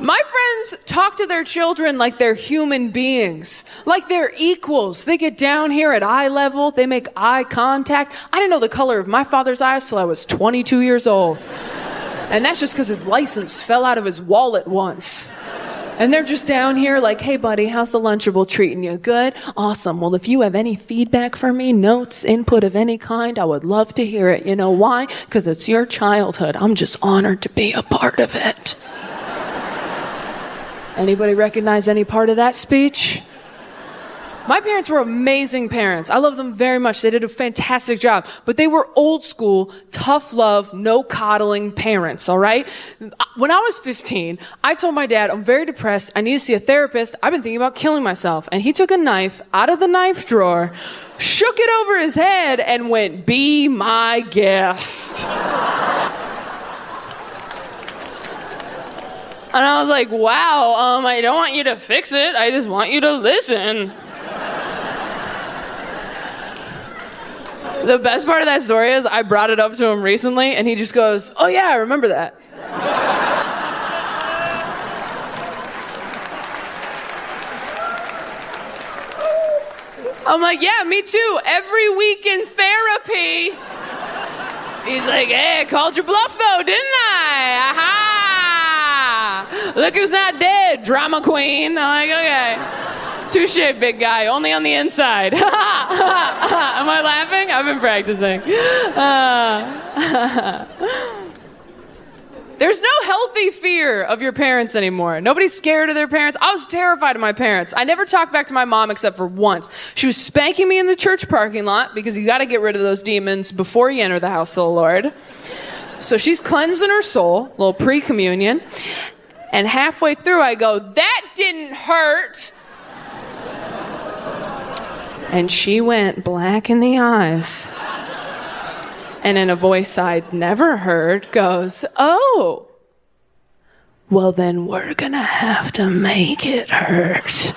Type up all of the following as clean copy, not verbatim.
My friends talk to their children like they're human beings, like they're equals. They get down here at eye level, they make eye contact. I didn't know the color of my father's eyes till I was 22 years old. And that's just because his license fell out of his wallet once. And they're just down here like, hey buddy, how's the Lunchable treating you? Good? Awesome. Well, if you have any feedback for me, notes, input of any kind, I would love to hear it. You know why? Because it's your childhood. I'm just honored to be a part of it. Anybody recognize any part of that speech? My parents were amazing parents. I love them very much. They did a fantastic job. But they were old school, tough love, no coddling parents, all right? When I was 15, I told my dad, I'm very depressed. I need to see a therapist. I've been thinking about killing myself. And he took a knife out of the knife drawer, shook it over his head, and went, be my guest. And I was like, wow, I don't want you to fix it. I just want you to listen. The best part of that story is I brought it up to him recently, and he just goes, oh yeah, I remember that. I'm like, yeah, me too. Every week in therapy. He's like, hey, I called your bluff though, didn't I? Aha! Look who's not dead, drama queen. I'm like, okay. Touche, big guy, only on the inside. Am I laughing? I've been practicing. There's no healthy fear of your parents anymore. Nobody's scared of their parents. I was terrified of my parents. I never talked back to my mom except for once. She was spanking me in the church parking lot because you got to get rid of those demons before you enter the house of the Lord. So she's cleansing her soul, a little pre-communion. And halfway through, I go, that didn't hurt. And she went black in the eyes. And in a voice I'd never heard, goes, oh, well then we're gonna have to make it hurt.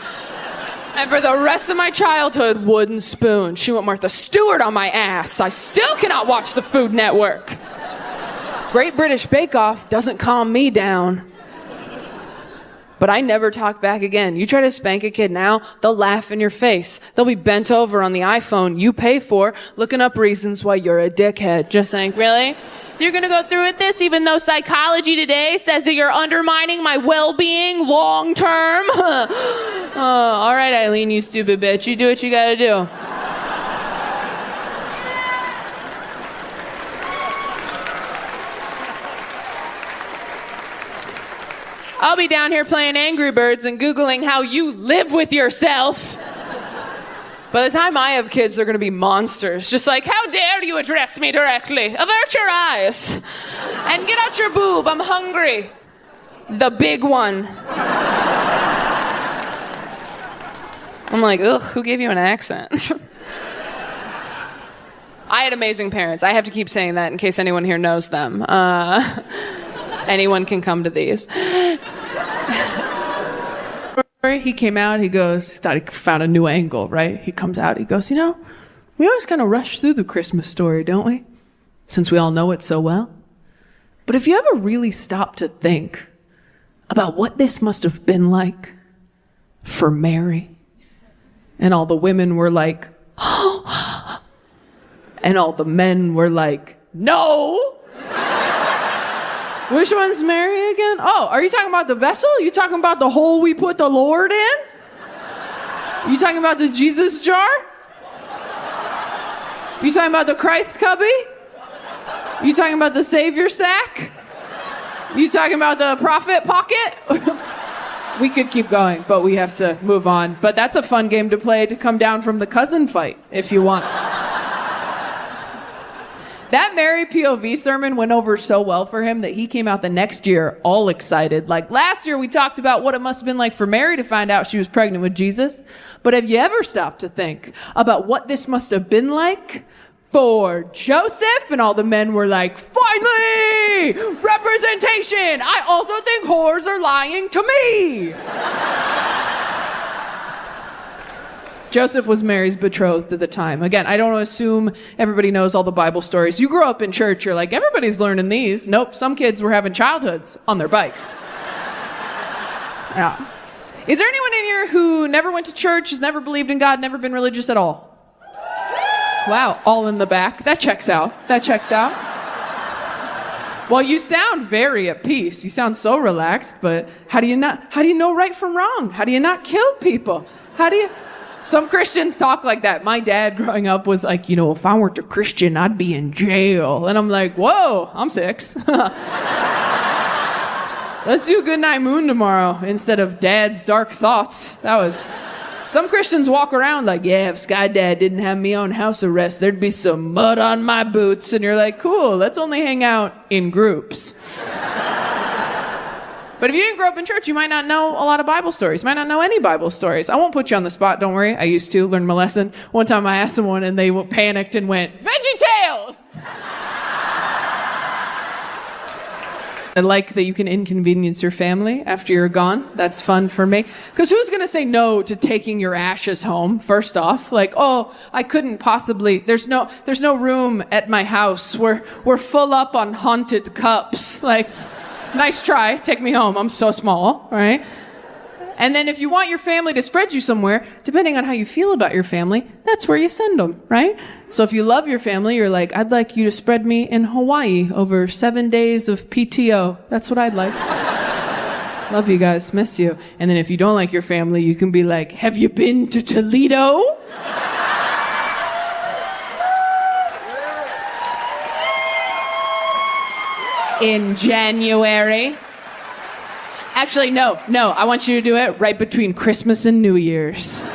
And for the rest of my childhood, wooden spoon. She went Martha Stewart on my ass. I still cannot watch the Food Network. Great British Bake Off doesn't calm me down. But I never talk back again. You try to spank a kid now, they'll laugh in your face. They'll be bent over on the iPhone you pay for, looking up reasons why you're a dickhead. Just think, really? You're gonna go through with this even though psychology today says that you're undermining my well-being long term? All right, Eileen, you stupid bitch. You do what you gotta do. I'll be down here playing Angry Birds and Googling how you live with yourself. By the time I have kids, they're gonna be monsters. Just like, how dare you address me directly? Avert your eyes. And get out your boob, I'm hungry. The big one. I'm like, ugh, who gave you an accent? I had amazing parents. I have to keep saying that in case anyone here knows them. Anyone can come to these. He came out, he goes, thought he found a new angle, right? He comes out, he goes, you know, we always kind of rush through the Christmas story, don't we? Since we all know it so well. But if you ever really stop to think about what this must have been like for Mary, and all the women were like, oh, and all the men were like, no! Which one's Mary again? Oh, are you talking about the vessel? You talking about the hole we put the Lord in? You talking about the Jesus jar? You talking about the Christ cubby? You talking about the Savior sack? You talking about the prophet pocket? We could keep going, but we have to move on. But that's a fun game to play to come down from the cousin fight, if you want. That Mary POV sermon went over so well for him that he came out the next year all excited. Like last year we talked about what it must have been like for Mary to find out she was pregnant with Jesus. But have you ever stopped to think about what this must have been like for Joseph? And all the men were like, finally! Representation! I also think whores are lying to me! Joseph was Mary's betrothed at the time. Again, I don't assume everybody knows all the Bible stories. You grew up in church, you're like, everybody's learning these. Nope, some kids were having childhoods on their bikes. Yeah. Is there anyone in here who never went to church, has never believed in God, never been religious at all? Wow, all in the back. That checks out. Well, you sound very at peace. You sound so relaxed, but how do you know right from wrong? How do you not kill people? Some Christians talk like that. My dad growing up was like, if I weren't a Christian, I'd be in jail. And I'm like, whoa, I'm 6. Let's do Goodnight Moon tomorrow instead of Dad's Dark Thoughts. Some Christians walk around like, yeah, if Sky Dad didn't have me on house arrest, there'd be some mud on my boots. And you're like, cool, let's only hang out in groups. But if you didn't grow up in church, you might not know a lot of Bible stories. You might not know any Bible stories. I won't put you on the spot, don't worry. I used to learn my lesson. One time I asked someone and they panicked and went, VeggieTales! I like that you can inconvenience your family after you're gone. That's fun for me. Because who's going to say no to taking your ashes home, first off? Like, oh, I couldn't possibly. There's no room at my house. We're full up on haunted cups. Like, nice try. Take me home. I'm so small, right? And then if you want your family to spread you somewhere, depending on how you feel about your family, that's where you send them, right? So if you love your family, you're like, I'd like you to spread me in Hawaii over 7 days of PTO. That's what I'd like. Love you guys. Miss you. And then if you don't like your family, you can be like, have you been to Toledo? In January. Actually, no, I want you to do it right between Christmas and New Year's.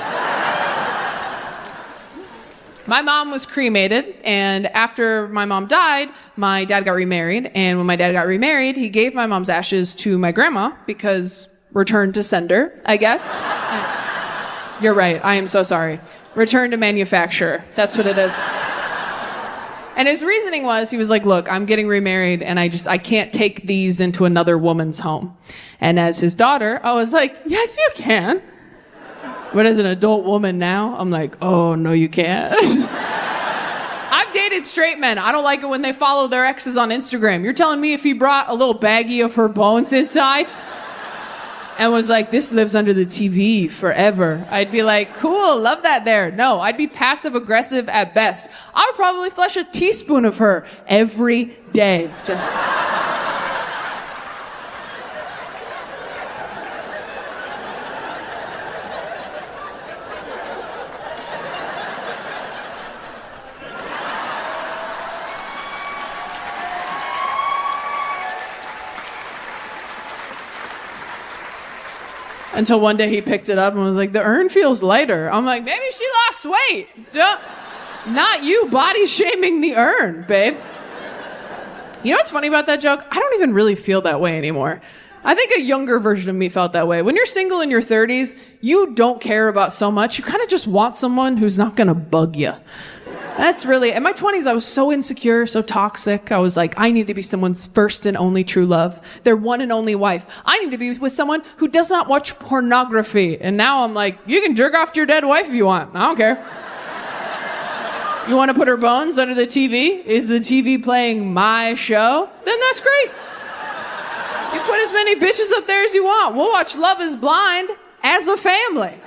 My mom was cremated, and after my mom died, my dad got remarried, and when my dad got remarried, he gave my mom's ashes to my grandma because return to sender, I guess. You're right, I am so sorry. Return to manufacturer, that's what it is. And his reasoning was, he was like, look, I'm getting remarried and I can't take these into another woman's home. And as his daughter, I was like, yes, you can. But as an adult woman now, I'm like, oh, no, you can't. I've dated straight men. I don't like it when they follow their exes on Instagram. You're telling me if he brought a little baggie of her bones inside and was like, this lives under the TV forever, I'd be like, cool, love that there. No, I'd be passive aggressive at best. I would probably flush a teaspoon of her every day. Just. Until one day he picked it up and was like, the urn feels lighter. I'm like, maybe she lost weight. Not you body shaming the urn, babe. You know what's funny about that joke? I don't even really feel that way anymore. I think a younger version of me felt that way. When you're single in your 30s, you don't care about so much. You kind of just want someone who's not going to bug you. That's really, in my 20s, I was so insecure, so toxic. I was like, I need to be someone's first and only true love, their one and only wife. I need to be with someone who does not watch pornography. And now I'm like, you can jerk off to your dead wife if you want. I don't care. You want to put her bones under the TV? Is the TV playing my show? Then that's great. You put as many bitches up there as you want. We'll watch Love is Blind as a family.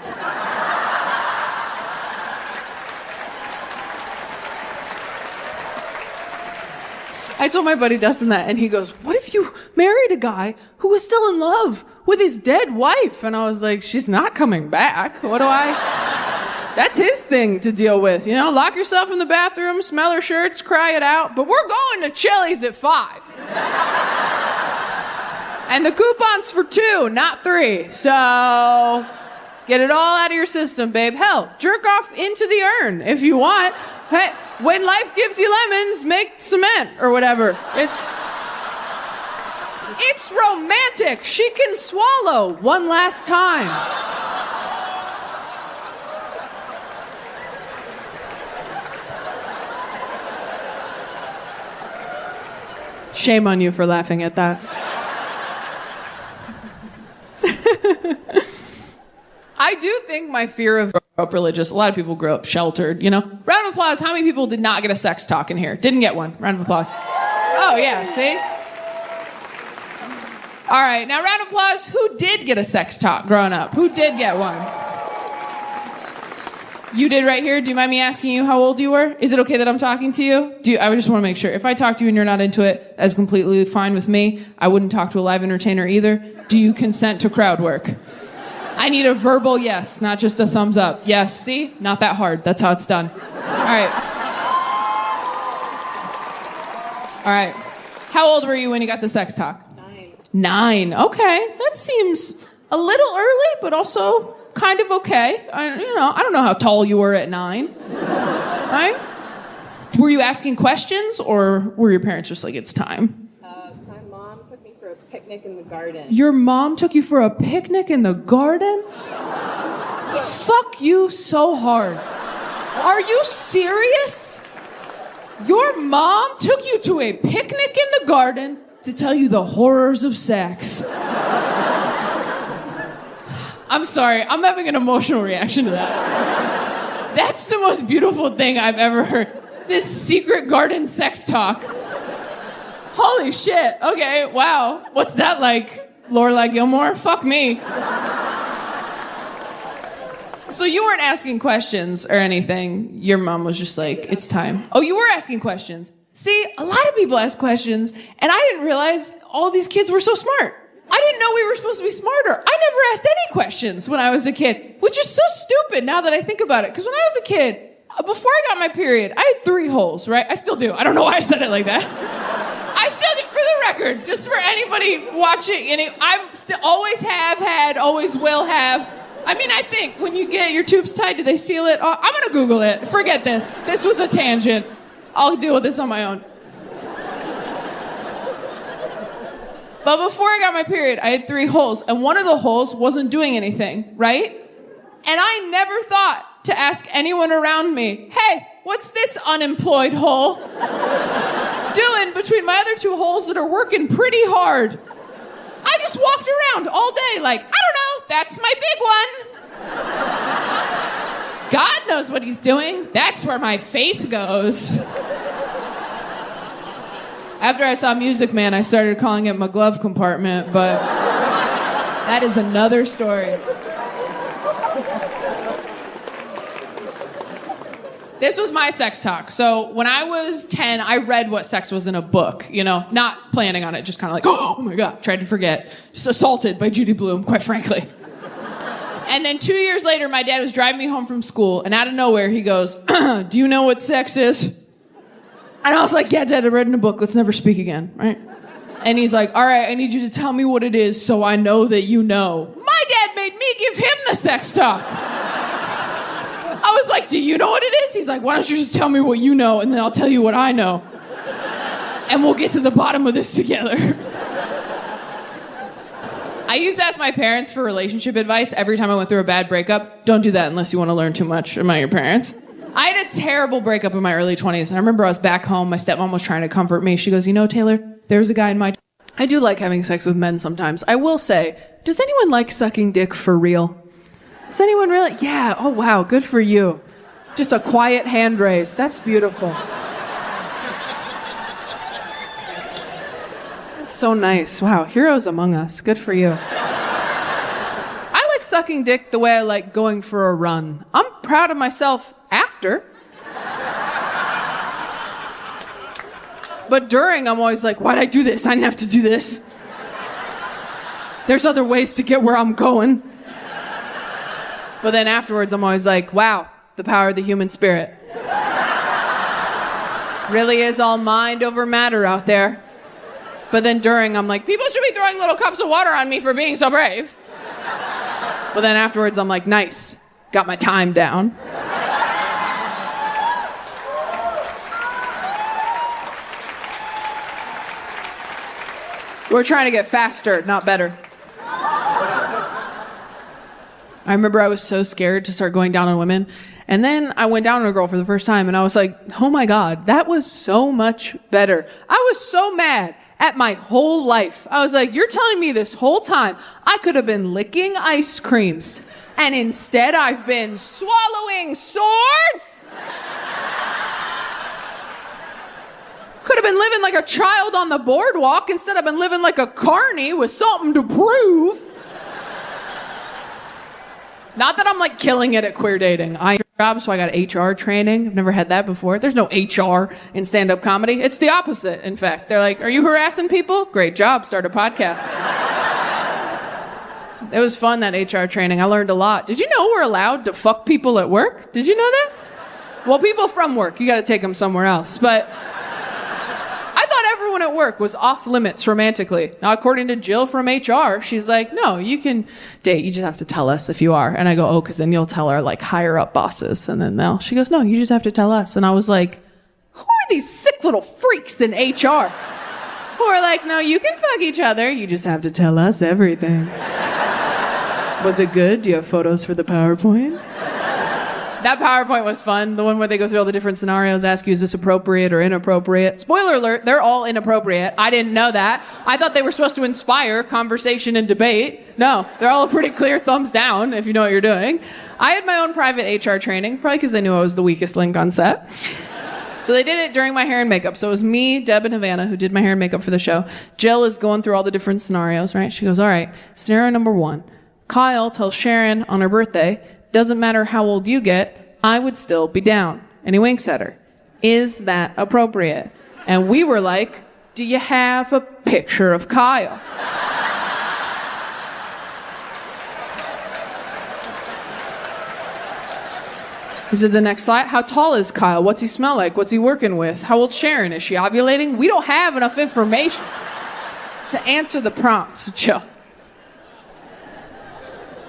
I told my buddy Dustin that, and he goes, what if you married a guy who was still in love with his dead wife? And I was like, she's not coming back. That's his thing to deal with. You know, lock yourself in the bathroom, smell her shirts, cry it out. But we're going to Chili's at 5. And the coupon's for 2, not 3. So get it all out of your system, babe. Hell, jerk off into the urn if you want. Hey, when life gives you lemons, make cement or whatever. It's romantic. She can swallow one last time. Shame on you for laughing at that. I do think my fear of growing up religious, a lot of people grow up sheltered, you know? Round of applause, how many people did not get a sex talk in here? Didn't get one. Round of applause. Oh, yeah, see? All right, now round of applause. Who did get a sex talk growing up? Who did get one? You did right here. Do you mind me asking you how old you were? Is it okay that I'm talking to you? I just want to make sure. If I talk to you and you're not into it, that's completely fine with me. I wouldn't talk to a live entertainer either. Do you consent to crowd work? I need a verbal yes, not just a thumbs up. Yes, see? Not that hard. That's how it's done. All right. All right. How old were you when you got the sex talk? 9. Okay. That seems a little early, but also kind of okay. I don't know how tall you were at 9. Right? Were you asking questions, or were your parents just like, it's time? My mom took me for a picnic in the garden. Your mom took you for a picnic in the garden? Fuck you so hard. Are you serious? Your mom took you to a picnic in the garden to tell you the horrors of sex. I'm sorry, I'm having an emotional reaction to that. That's the most beautiful thing I've ever heard. This secret garden sex talk. Holy shit, okay, wow. What's that like, Lorelai Gilmore? Fuck me. So you weren't asking questions or anything. Your mom was just like, it's time. Oh, you were asking questions. See, a lot of people ask questions, and I didn't realize all these kids were so smart. I didn't know we were supposed to be smarter. I never asked any questions when I was a kid, which is so stupid now that I think about it. Because when I was a kid, before I got my period, I had 3 holes, right? I still do. I don't know why I said it like that. I still do, for the record, just for anybody watching. I still always have had, always will have. I mean, I think when you get your tubes tied, do they seal it? Oh, I'm going to Google it. Forget this. This was a tangent. I'll deal with this on my own. But before I got my period, I had 3 holes, and one of the holes wasn't doing anything, right? And I never thought to ask anyone around me, hey, what's this unemployed hole doing between my other 2 holes that are working pretty hard? I just walked around all day like, I don't know, that's my big one. God knows what he's doing. That's where my faith goes. After I saw Music Man, I started calling it my glove compartment, but that is another story. This was my sex talk. So when I was 10, I read what sex was in a book, not planning on it, just kind of like, oh my God, tried to forget. Just assaulted by Judy Blume, quite frankly. And then 2 years later, my dad was driving me home from school, and out of nowhere, he goes, do you know what sex is? And I was like, yeah, Dad, I read in a book. Let's never speak again, right? And he's like, all right, I need you to tell me what it is so I know that you know. My dad made me give him the sex talk. I was like, do you know what it is? He's like, why don't you just tell me what you know, and then I'll tell you what I know. And we'll get to the bottom of this together. I used to ask my parents for relationship advice every time I went through a bad breakup. Don't do that unless you want to learn too much about your parents. I had a terrible breakup in my early 20s, and I remember I was back home. My stepmom was trying to comfort me. She goes, Taylor, there's a guy in my... I do like having sex with men sometimes. I will say, does anyone like sucking dick for real? Does anyone really? Yeah, oh wow, good for you. Just a quiet hand raise. That's beautiful. That's so nice. Wow, heroes among us. Good for you. I like sucking dick the way I like going for a run. I'm proud of myself after. But during, I'm always like, why'd I do this? I didn't have to do this. There's other ways to get where I'm going. But then afterwards, I'm always like, wow, the power of the human spirit. Really is all mind over matter out there. But then during, I'm like, people should be throwing little cups of water on me for being so brave. But then afterwards, I'm like, nice, got my time down. We're trying to get faster, not better. I remember I was so scared to start going down on women. And then I went down on a girl for the first time, and I was like, oh my God, that was so much better. I was so mad at my whole life. I was like, you're telling me this whole time I could have been licking ice creams, and instead I've been swallowing swords? Could have been living like a child on the boardwalk. Instead, I've been living like a carny with something to prove. Not that I'm like killing it at queer dating. I job, so I got HR training. I've never had that before. There's no HR in stand-up comedy. It's the opposite, in fact. They're like, are you harassing people? Great job, start a podcast. It was fun, that HR training. I learned a lot. Did you know we're allowed to fuck people at work? Did you know that? Well, people from work, you gotta take them somewhere else. But I thought everyone at work was off limits romantically. Now, according to Jill from HR, she's like, no, you can date. You just have to tell us if you are. And I go, oh, because then you'll tell our like higher up bosses. And then she goes, no, you just have to tell us. And I was like, who are these sick little freaks in HR who are like, no, you can fuck each other. You just have to tell us everything. Was it good? Do you have photos for the PowerPoint? That PowerPoint was fun. The one where they go through all the different scenarios, ask you, is this appropriate or inappropriate? Spoiler alert, they're all inappropriate. I didn't know that. I thought they were supposed to inspire conversation and debate. No, they're all a pretty clear thumbs down if you know what you're doing. I had my own private HR training, probably because they knew I was the weakest link on set. So they did it during my hair and makeup. So it was me, Deb, and Havana who did my hair and makeup for the show. Jill is going through all the different scenarios, right? She goes, all right, scenario number 1. Kyle tells Sharon on her birthday, doesn't matter how old you get, I would still be down. And he winks at her. Is that appropriate? And we were like, do you have a picture of Kyle? Is it the next slide? How tall is Kyle? What's he smell like? What's he working with? How old's Sharon? Is she ovulating? We don't have enough information to answer the prompts, Jill.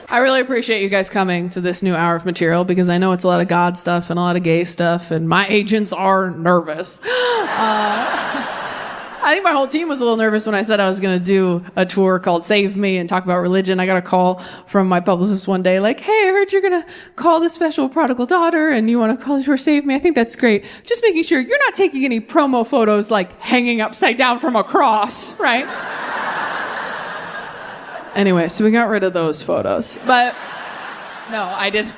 I really appreciate you guys coming to this new hour of material because I know it's a lot of God stuff and a lot of gay stuff, and my agents are nervous. I think my whole team was a little nervous when I said I was going to do a tour called Save Me and talk about religion. I got a call from my publicist one day like, hey, I heard you're going to call the special prodigal daughter and you want to call it for Save Me. I think that's great. Just making sure you're not taking any promo photos like hanging upside down from a cross, right? Anyway, so we got rid of those photos. But no, I did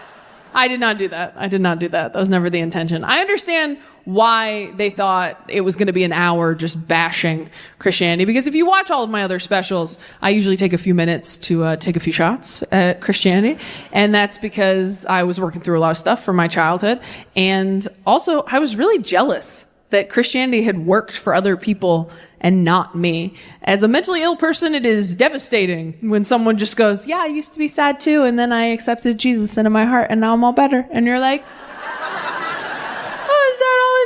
not do that. I did not do that. That was never the intention. I understand why they thought it was going to be an hour just bashing Christianity. Because if you watch all of my other specials, I usually take a few minutes to take a few shots at Christianity. And that's because I was working through a lot of stuff from my childhood. And also, I was really jealous that Christianity had worked for other people and not me. As a mentally ill person, it is devastating when someone just goes, yeah, I used to be sad too, and then I accepted Jesus into my heart, and now I'm all better. And you're like, oh, is that all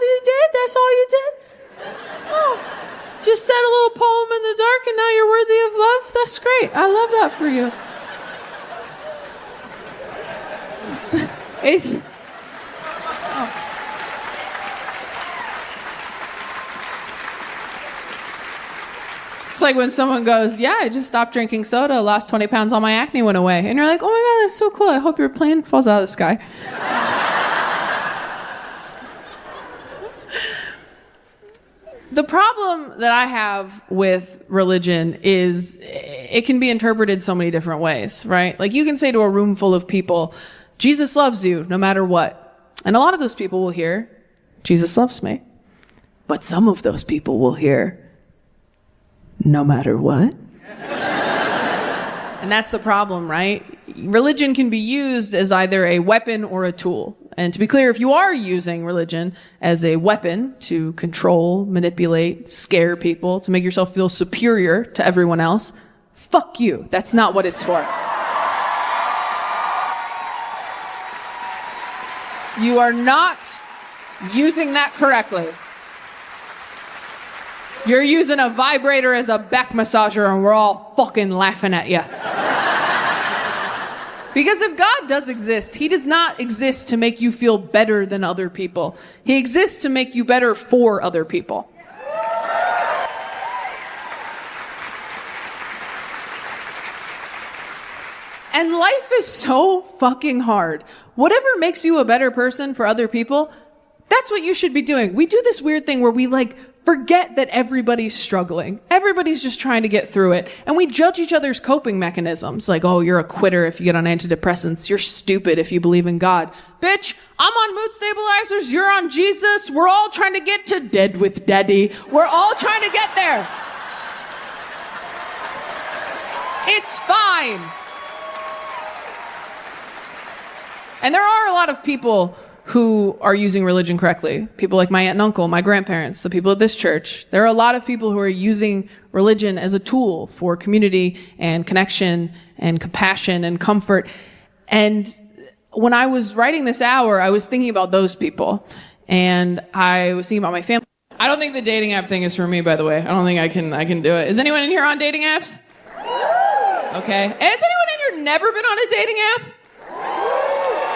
you did? That's all you did? Oh, just said a little poem in the dark, and now you're worthy of love? That's great. I love that for you. It's It's like when someone goes, yeah, I just stopped drinking soda, lost 20 pounds, all my acne went away. And you're like, oh my God, that's so cool. I hope your plane falls out of the sky. The problem that I have with religion is it can be interpreted so many different ways, right? Like you can say to a room full of people, Jesus loves you no matter what. And a lot of those people will hear, Jesus loves me. But some of those people will hear, no matter what. And that's the problem, right? Religion can be used as either a weapon or a tool. And to be clear, if you are using religion as a weapon to control, manipulate, scare people, to make yourself feel superior to everyone else, fuck you. That's not what it's for. You are not using that correctly. You're using a vibrator as a back massager and we're all fucking laughing at you. Because if God does exist, he does not exist to make you feel better than other people. He exists to make you better for other people. And life is so fucking hard. Whatever makes you a better person for other people, that's what you should be doing. We do this weird thing where we like forget that everybody's struggling. Everybody's just trying to get through it. And we judge each other's coping mechanisms. Like, oh, you're a quitter if you get on antidepressants. You're stupid if you believe in God. Bitch, I'm on mood stabilizers. You're on Jesus. We're all trying to get to dead with daddy. We're all trying to get there. It's fine. And there are a lot of people who are using religion correctly. People like my aunt and uncle, my grandparents, the people at this church. There are a lot of people who are using religion as a tool for community and connection and compassion and comfort. And when I was writing this hour, I was thinking about those people. And I was thinking about my family. I don't think the dating app thing is for me, by the way. I don't think I can do it. Is anyone in here on dating apps? Okay. Has anyone in here never been on a dating app?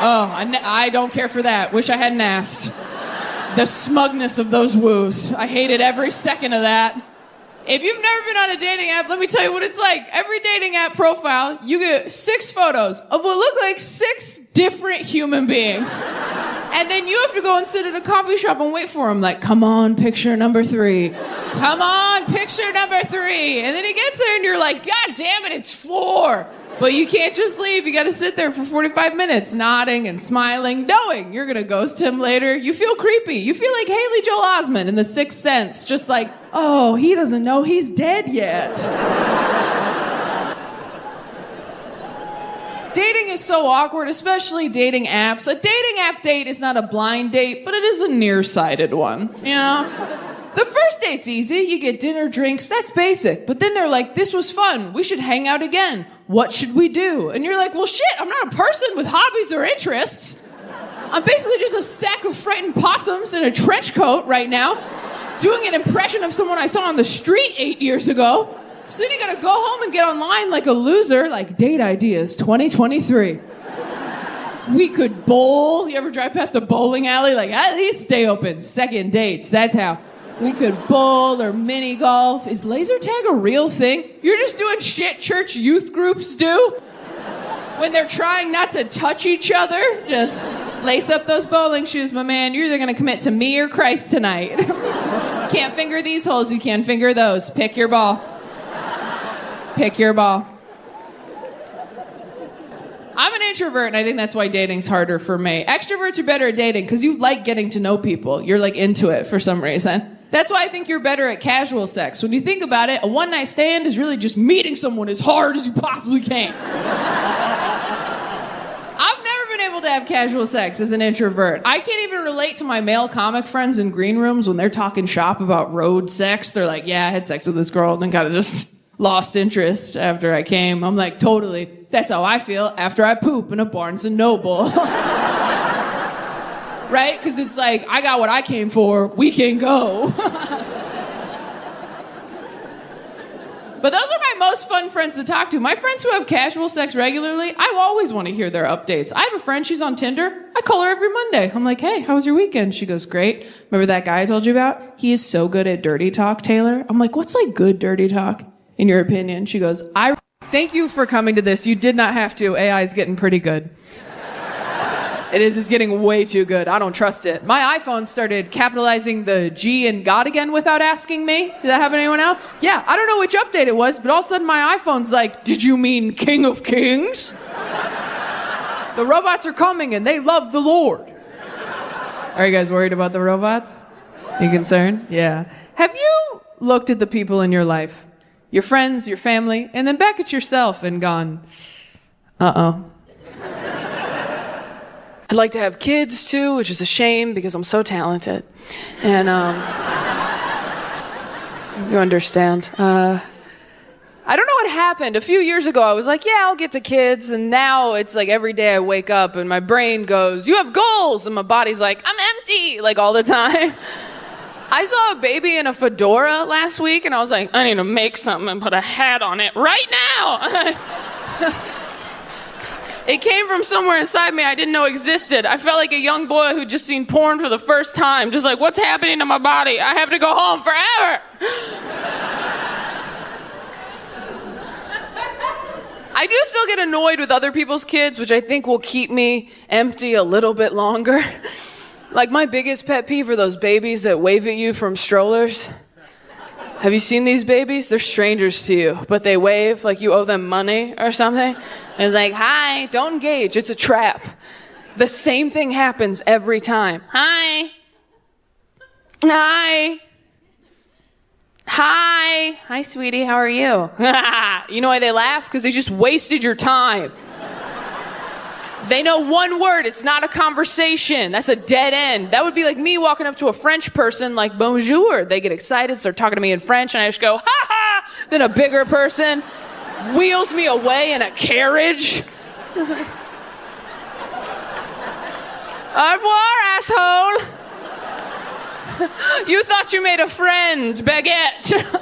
Oh, I don't care for that. Wish I hadn't asked. The smugness of those woos. I hated every second of that. If you've never been on a dating app, let me tell you what it's like. Every dating app profile, you get 6 photos of what look like 6 different human beings. And then you have to go and sit at a coffee shop and wait for them. Like, come on, picture number 3. Come on, picture number 3. And then he gets there and you're like, God damn it, it's 4. But you can't just leave. You got to sit there for 45 minutes, nodding and smiling, knowing you're going to ghost him later. You feel creepy. You feel like Haley Joel Osment in The Sixth Sense. Just like, oh, he doesn't know he's dead yet. Dating is so awkward, especially dating apps. A dating app date is not a blind date, but it is a nearsighted one, you know? The first date's easy. You get dinner, drinks, that's basic. But then they're like, this was fun. We should hang out again. What should we do? And you're like, well, shit, I'm not a person with hobbies or interests. I'm basically just a stack of frightened possums in a trench coat right now, doing an impression of someone I saw on the street 8 years ago. So then you gotta go home and get online like a loser, like date ideas 2023. We could bowl. You ever drive past a bowling alley? Like, at least stay open. Second dates, that's how. We could bowl or mini golf. Is laser tag a real thing? You're just doing shit church youth groups do? When they're trying not to touch each other? Just lace up those bowling shoes, my man. You're either gonna commit to me or Christ tonight. Can't finger these holes, you can finger those. Pick your ball. Pick your ball. I'm an introvert, and I think that's why dating's harder for me. Extroverts are better at dating because you like getting to know people. You're like into it for some reason. That's why I think you're better at casual sex. When you think about it, a one-night stand is really just meeting someone as hard as you possibly can. I've never been able to have casual sex as an introvert. I can't even relate to my male comic friends in green rooms when they're talking shop about road sex. They're like, yeah, I had sex with this girl and then kind of just lost interest after I came. I'm like, totally. That's how I feel after I poop in a Barnes & Noble. Right? Because it's like, I got what I came for. We can go. But those are my most fun friends to talk to. My friends who have casual sex regularly, I always want to hear their updates. I have a friend, she's on Tinder. I call her every Monday. I'm like, hey, how was your weekend? She goes, great. Remember that guy I told you about? He is so good at dirty talk, Taylor. I'm like, what's like good dirty talk, in your opinion? She goes, thank you for coming to this. You did not have to. AI is getting pretty good. It's getting way too good. I don't trust it. My iPhone started capitalizing the G in God again without asking me. Did that happen to anyone else? Yeah, I don't know which update it was, but all of a sudden my iPhone's like, did you mean King of Kings? The robots are coming and they love the Lord. Are you guys worried about the robots? You concerned? Yeah. Have you looked at the people in your life, your friends, your family, and then back at yourself and gone, uh-oh. I'd like to have kids too, which is a shame because I'm so talented. And you understand. I don't know what happened. A few years ago, I was like, yeah, I'll get to kids. And now it's like every day I wake up and my brain goes, you have goals. And my body's like, I'm empty, like all the time. I saw a baby in a fedora last week and I was like, I need to make something and put a hat on it right now. It came from somewhere inside me I didn't know existed. I felt like a young boy who'd just seen porn for the first time. Just like, what's happening to my body? I have to go home forever. I do still get annoyed with other people's kids, which I think will keep me empty a little bit longer. Like, my biggest pet peeve are those babies that wave at you from strollers. Have you seen these babies? They're strangers to you, but they wave like you owe them money or something. And it's like, hi, don't engage. It's a trap. The same thing happens every time. Hi. Hi. Hi. Hi, sweetie. How are you? You know why they laugh? Because they just wasted your time. They know one word. It's not a conversation. That's a dead end. That would be like me walking up to a French person like, bonjour. They get excited, start talking to me in French, and I just go, ha ha. Then a bigger person wheels me away in a carriage. Au revoir, asshole. You thought you made a friend, baguette.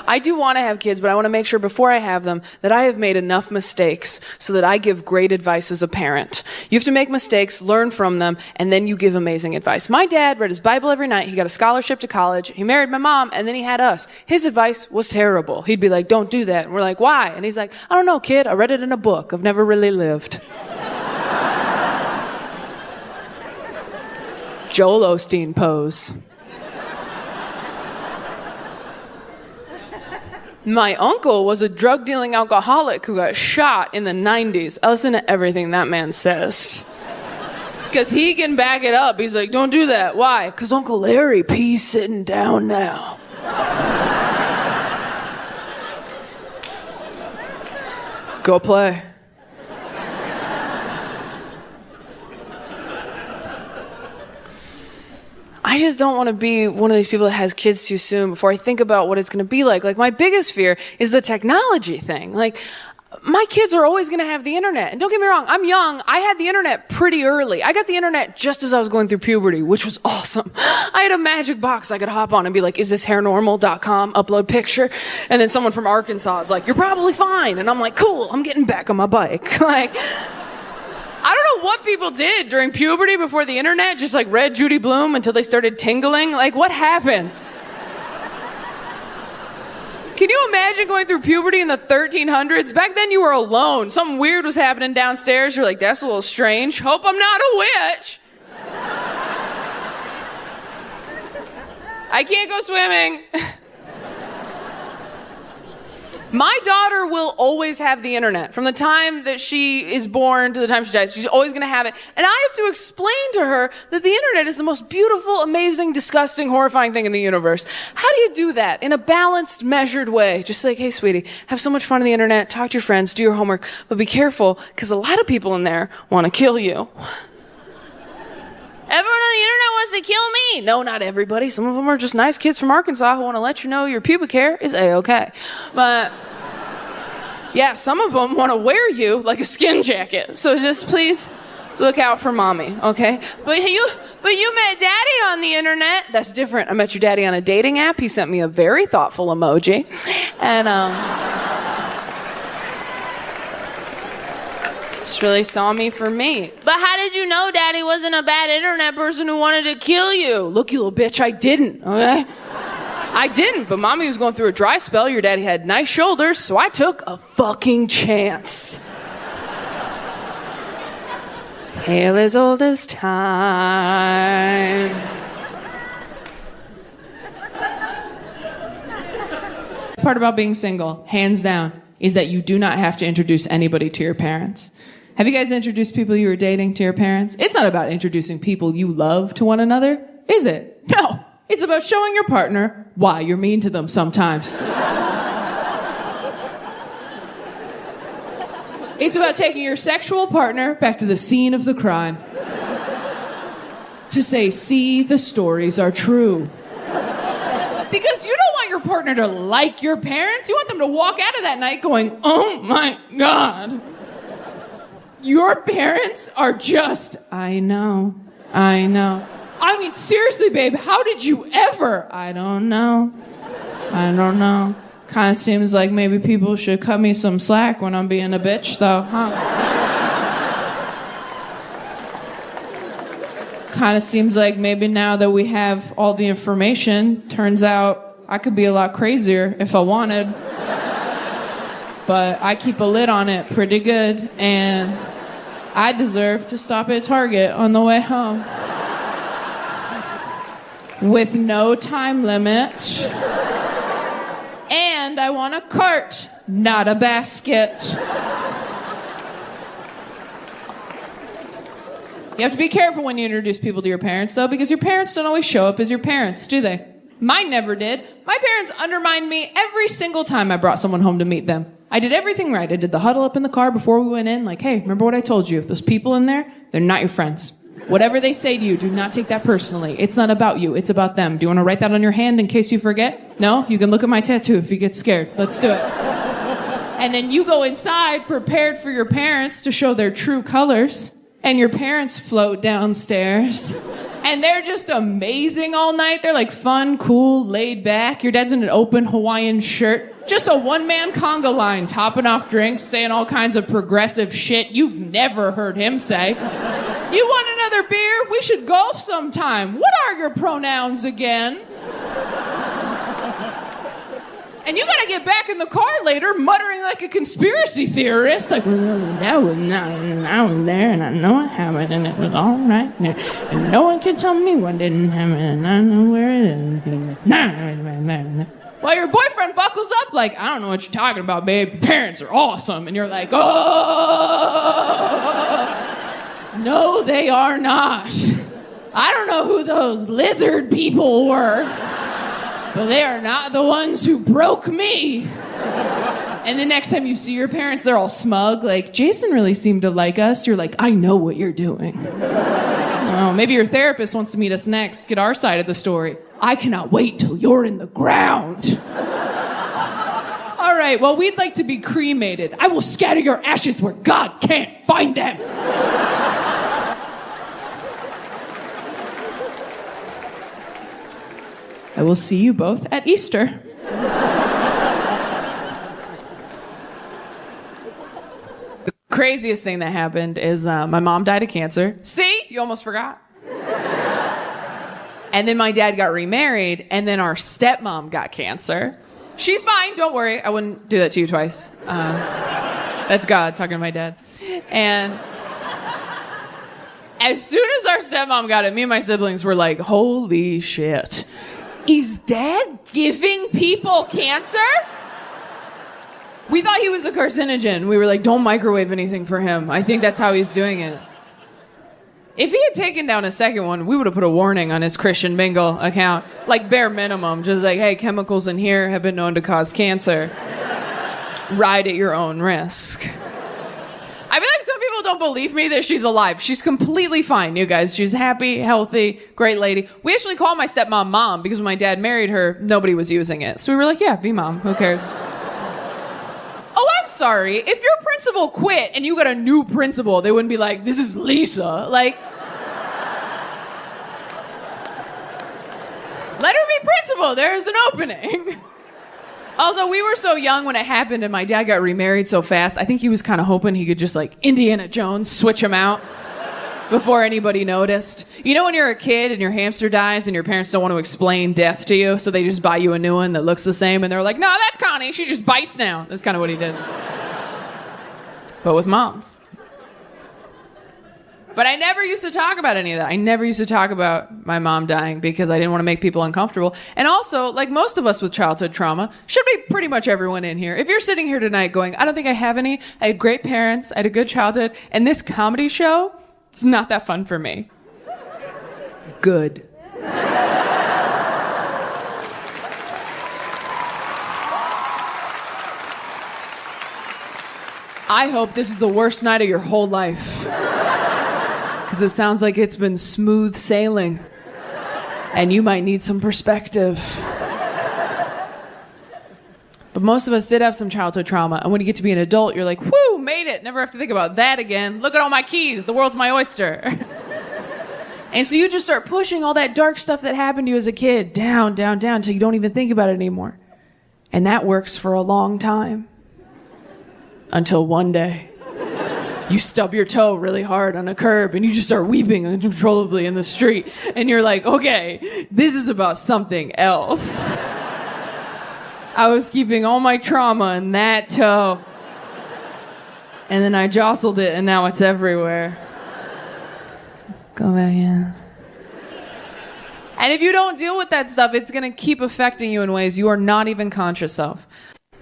I do want to have kids, but I want to make sure before I have them that I have made enough mistakes so that I give great advice as a parent. You have to make mistakes, learn from them, and then you give amazing advice. My dad read his Bible every night. He got a scholarship to college. He married my mom, and then he had us. His advice was terrible. He'd be like, don't do that. And we're like, why? And he's like, I don't know, kid. I read it in a book. I've never really lived. Joel Osteen pose. My uncle was a drug-dealing alcoholic who got shot in the 90s. I listen to everything that man says. Because he can back it up. He's like, don't do that. Why? Because Uncle Larry P's sitting down now. Go play. I just don't want to be one of these people that has kids too soon before I think about what it's going to be like. Like, my biggest fear is the technology thing. Like, my kids are always going to have the internet. And don't get me wrong, I'm young. I had the internet pretty early. I got the internet just as I was going through puberty, which was awesome. I had a magic box I could hop on and be like, is this hairnormal.com, upload picture? And then someone from Arkansas is like, you're probably fine. And I'm like, cool, I'm getting back on my bike. Like, I don't know what people did during puberty before the internet, just like read Judy Blume until they started tingling. Like, what happened? Can you imagine going through puberty in the 1300s? Back then you were alone. Something weird was happening downstairs. You're like, that's a little strange. Hope I'm not a witch. I can't go swimming. My daughter will always have the internet. From the time that she is born to the time she dies, she's always going to have it. And I have to explain to her that the internet is the most beautiful, amazing, disgusting, horrifying thing in the universe. How do you do that in a balanced, measured way? Just like, hey, sweetie, have so much fun on the internet, talk to your friends, do your homework, but be careful, because a lot of people in there want to kill you. Everyone on the internet wants to kill me. No, not everybody. Some of them are just nice kids from Arkansas who want to let you know your pubic hair is A-okay. But yeah, some of them want to wear you like a skin jacket. So just please look out for mommy, okay? But you met daddy on the internet. That's different. I met your daddy on a dating app. He sent me a very thoughtful emoji. And just really saw me for me. But how did you know daddy wasn't a bad internet person who wanted to kill you? Look, you little bitch, I didn't, okay? I didn't, but mommy was going through a dry spell. Your daddy had nice shoulders, so I took a fucking chance. Tale as old as time. The part about being single, hands down, is that you do not have to introduce anybody to your parents. Have you guys introduced people you were dating to your parents? It's not about introducing people you love to one another, is it? No. It's about showing your partner why you're mean to them sometimes. It's about taking your sexual partner back to the scene of the crime. To say, see, the stories are true. Because you don't want your partner to like your parents. You want them to walk out of that night going, oh my God. Your parents are just, I know. I mean, seriously, babe, how did you ever? I don't know. Kind of seems like maybe people should cut me some slack when I'm being a bitch, though, huh? Kind of seems like maybe now that we have all the information, turns out I could be a lot crazier if I wanted. But I keep a lid on it pretty good, and I deserve to stop at Target on the way home. With no time limit. And I want a cart, not a basket. You have to be careful when you introduce people to your parents, though, because your parents don't always show up as your parents, do they? Mine never did. My parents undermined me every single time I brought someone home to meet them. I did everything right. I did the huddle up in the car before we went in, like, hey, remember what I told you? Those people in there, they're not your friends. Whatever they say to you, do not take that personally. It's not about you, it's about them. Do you want to write that on your hand in case you forget? No? You can look at my tattoo if you get scared. Let's do it. And then you go inside prepared for your parents to show their true colors. And your parents float downstairs. And they're just amazing all night. They're like fun, cool, laid back. Your dad's in an open Hawaiian shirt. Just a one-man conga line, topping off drinks, saying all kinds of progressive shit you've never heard him say. You want another beer? We should golf sometime. What are your pronouns again? And you gotta get back in the car later muttering like a conspiracy theorist. Like, well, that was not, I was there and I know it happened and it was all right. And no one can tell me what didn't happen and I know where it is. While your boyfriend buckles up like, I don't know what you're talking about, babe. Your parents are awesome. And you're like, oh, no, they are not. I don't know who those lizard people were. But they are not the ones who broke me. And the next time you see your parents, they're all smug, like, Jason really seemed to like us. You're like, I know what you're doing. Oh, maybe your therapist wants to meet us next, get our side of the story. I cannot wait till you're in the ground. All right, well, we'd like to be cremated. I will scatter your ashes where God can't find them. I will see you both at Easter. The craziest thing that happened is my mom died of cancer. See? You almost forgot. And then my dad got remarried, and then our stepmom got cancer. She's fine, don't worry. I wouldn't do that to you twice. That's God talking to my dad. And as soon as our stepmom got it, me and my siblings were like, holy shit. Is Dad giving people cancer? We thought he was a carcinogen. We were like, don't microwave anything for him. I think that's how he's doing it. If he had taken down a second one, we would have put a warning on his Christian Mingle account. Like bare minimum, just like, hey, chemicals in here have been known to cause cancer. Ride at your own risk. I feel like some people don't believe me that she's alive. She's completely fine, you guys. She's happy, healthy, great lady. We actually call my stepmom Mom because when my dad married her, nobody was using it. So we were like, yeah, be Mom. Who cares? Oh, I'm sorry. If your principal quit and you got a new principal, they wouldn't be like, this is Lisa. Like, let her be principal. There's an opening. Also, we were so young when it happened and my dad got remarried so fast. I think he was kind of hoping he could just like Indiana Jones switch him out before anybody noticed. You know when you're a kid and your hamster dies and your parents don't want to explain death to you, so they just buy you a new one that looks the same and they're like, no, that's Connie. She just bites now. That's kind of what he did. But with moms. But I never used to talk about any of that. I never used to talk about my mom dying because I didn't want to make people uncomfortable. And also, like most of us with childhood trauma, should be pretty much everyone in here. If you're sitting here tonight going, I don't think I have any, I had great parents, I had a good childhood, and this comedy show, it's not that fun for me. Good. I hope this is the worst night of your whole life. Because it sounds like it's been smooth sailing. And you might need some perspective. But most of us did have some childhood trauma. And when you get to be an adult, you're like, whoo, made it. Never have to think about that again. Look at all my keys. The world's my oyster. And so you just start pushing all that dark stuff that happened to you as a kid down, down, down until you don't even think about it anymore. And that works for a long time. Until one day. You stub your toe really hard on a curb and you just start weeping uncontrollably in the street. And you're like, okay, this is about something else. I was keeping all my trauma in that toe. And then I jostled it, and now it's everywhere. Go back in. And if you don't deal with that stuff, it's going to keep affecting you in ways you are not even conscious of.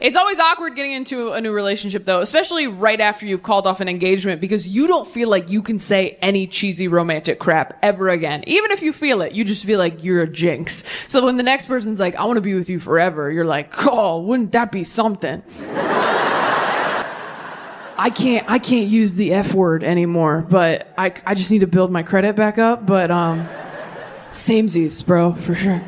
It's always awkward getting into a new relationship, though, especially right after you've called off an engagement, because you don't feel like you can say any cheesy romantic crap ever again. Even if you feel it, you just feel like you're a jinx. So when the next person's like, I want to be with you forever, you're like, oh, wouldn't that be something? I can't use the F word anymore, but I just need to build my credit back up, but samesies, bro, for sure.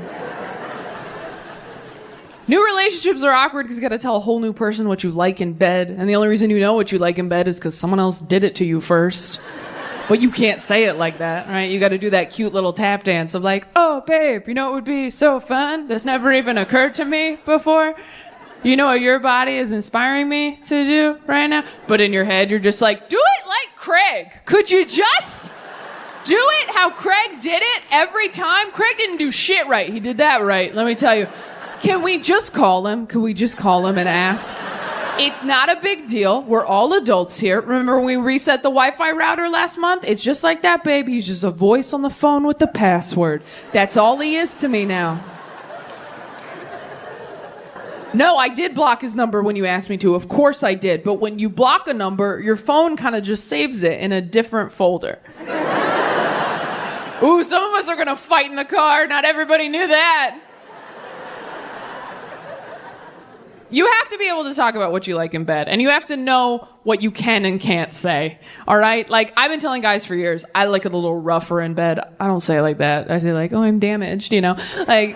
New relationships are awkward because you gotta tell a whole new person what you like in bed, and the only reason you know what you like in bed is because someone else did it to you first. But you can't say it like that, right? You gotta do that cute little tap dance of like, oh, babe, you know what would be so fun? That's never even occurred to me before. You know what your body is inspiring me to do right now? But in your head, you're just like, do it like Craig. Could you just do it how Craig did it every time? Craig didn't do shit right. He did that right, let me tell you. Can we just call him? Can we just call him and ask? It's not a big deal. We're all adults here. Remember when we reset the Wi-Fi router last month? It's just like that, babe. He's just a voice on the phone with the password. That's all he is to me now. No, I did block his number when you asked me to. Of course I did. But when you block a number, your phone kind of just saves it in a different folder. Ooh, some of us are going to fight in the car. Not everybody knew that. You have to be able to talk about what you like in bed, and you have to know what you can and can't say, all right? Like, I've been telling guys for years, I like it a little rougher in bed. I don't say it like that. I say like, oh, I'm damaged, you know? Like,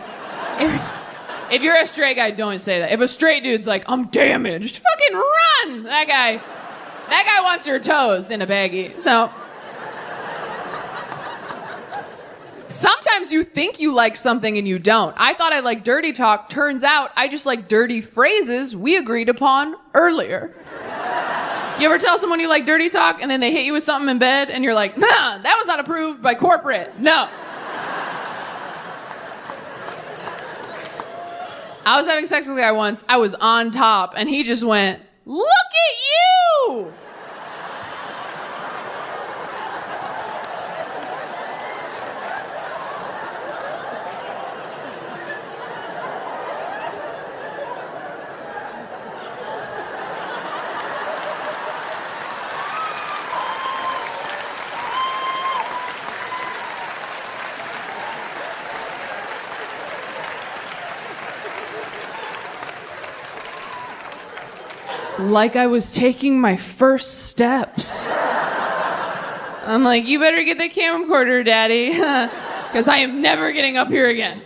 if you're a straight guy, don't say that. If a straight dude's like, I'm damaged, fucking run! That guy wants your toes in a baggie, so... Sometimes you think you like something and you don't. I thought I liked dirty talk. Turns out I just like dirty phrases we agreed upon earlier. You ever tell someone you like dirty talk and then they hit you with something in bed and you're like, nah, that was not approved by corporate. No. I was having sex with a guy once. I was on top and he just went, look at you! Like I was taking my first steps. I'm like, you better get the camcorder, daddy, because I am never getting up here again.